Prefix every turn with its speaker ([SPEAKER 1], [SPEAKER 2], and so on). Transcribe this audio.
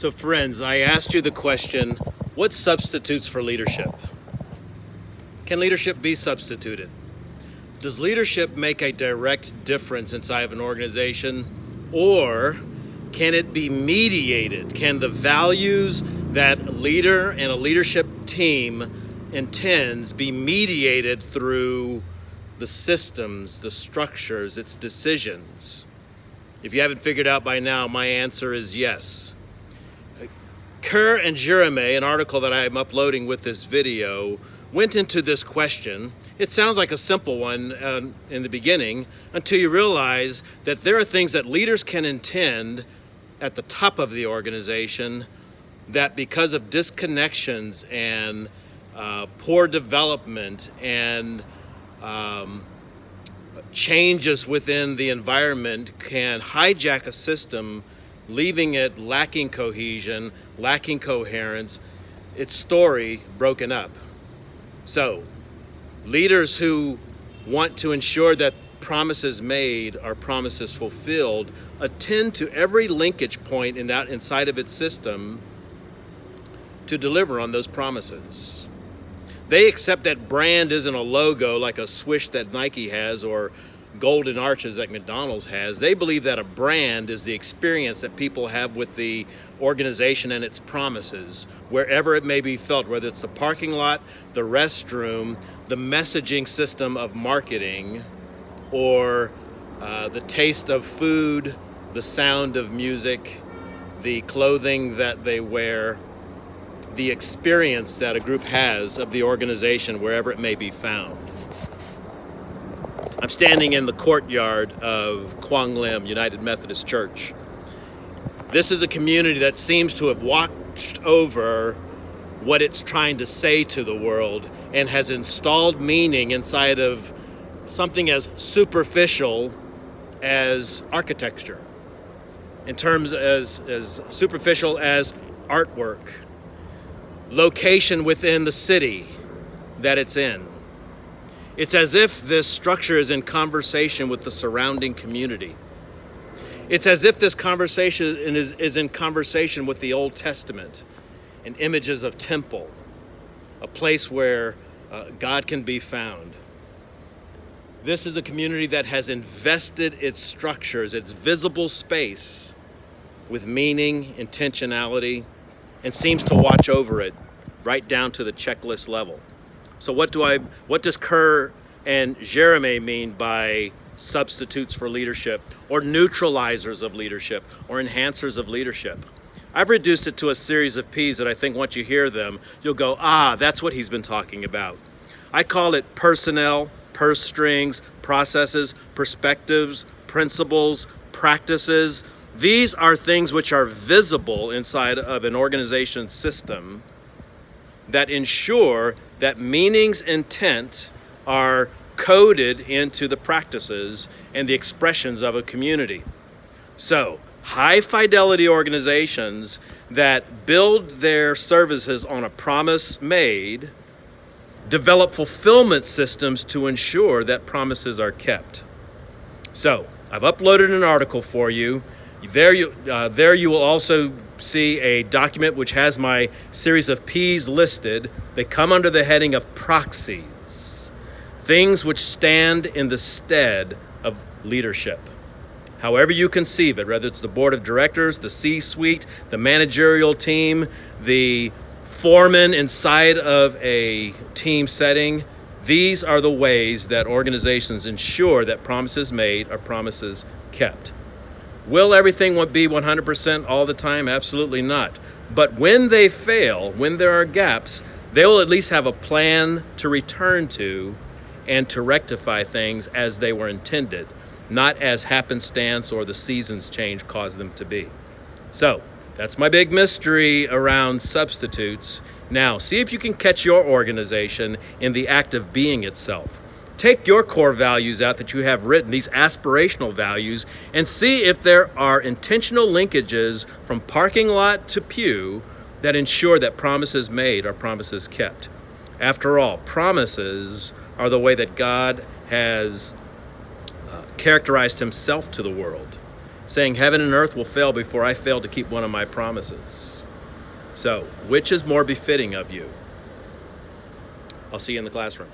[SPEAKER 1] So friends, I asked you the question, what substitutes for leadership? Can leadership be substituted? Does leadership make a direct difference inside of an organization, or can it be mediated? Can the values that a leader and a leadership team intends be mediated through the systems, the structures, its decisions? If you haven't figured out by now, my answer is yes. Kerr and Jeremy, an article that I'm uploading with this video, went into this question. It sounds like a simple one in the beginning until you realize that there are things that leaders can intend at the top of the organization that because of disconnections and poor development and changes within the environment can hijack a system, leaving it lacking cohesion, lacking coherence, its story broken up. So, leaders who want to ensure that promises made are promises fulfilled attend to every linkage point inside of its system to deliver on those promises. They accept that brand isn't a logo like a swish that Nike has or golden arches that McDonald's has. They believe that a brand is the experience that people have with the organization and its promises, wherever it may be felt, whether it's the parking lot, the restroom, the messaging system of marketing, or the taste of food, the sound of music, the clothing that they wear, the experience that a group has of the organization wherever it may be found. I'm standing in the courtyard of Quang Lim United Methodist Church. This is a community that seems to have watched over what it's trying to say to the world and has installed meaning inside of something as superficial as architecture, in terms as superficial as artwork, location within the city that it's in. It's as if this structure is in conversation with the surrounding community. It's as if this conversation is in conversation with the Old Testament and images of temple, a place where God can be found. This is a community that has invested its structures, its visible space, with meaning, intentionality, and seems to watch over it right down to the checklist level. So what does Kerr and Jeremy mean by substitutes for leadership, or neutralizers of leadership, or enhancers of leadership? I've reduced it to a series of P's that I think once you hear them, you'll go, that's what he's been talking about. I call it personnel, purse strings, processes, perspectives, principles, practices. These are things which are visible inside of an organization's system that ensure that meaning's intent are coded into the practices and the expressions of a community. So, high fidelity organizations that build their services on a promise made develop fulfillment systems to ensure that promises are kept. So, I've uploaded an article for you. There you will also see a document which has my series of P's listed. They come under the heading of proxies, things which stand in the stead of leadership. However you conceive it, whether it's the board of directors, the C-suite, the managerial team, the foreman inside of a team setting, these are the ways that organizations ensure that promises made are promises kept. Will everything be 100% all the time? Absolutely not. But when they fail, when there are gaps, they will at least have a plan to return to and to rectify things as they were intended, not as happenstance or the seasons change caused them to be. So, that's my big mystery around substitutes. Now, see if you can catch your organization in the act of being itself. Take your core values out that you have written, these aspirational values, and see if there are intentional linkages from parking lot to pew that ensure that promises made are promises kept. After all, promises are the way that God has characterized himself to the world. saying heaven and earth will fail before I fail to keep one of my promises. So, which is more befitting of you? I'll see you in the classroom.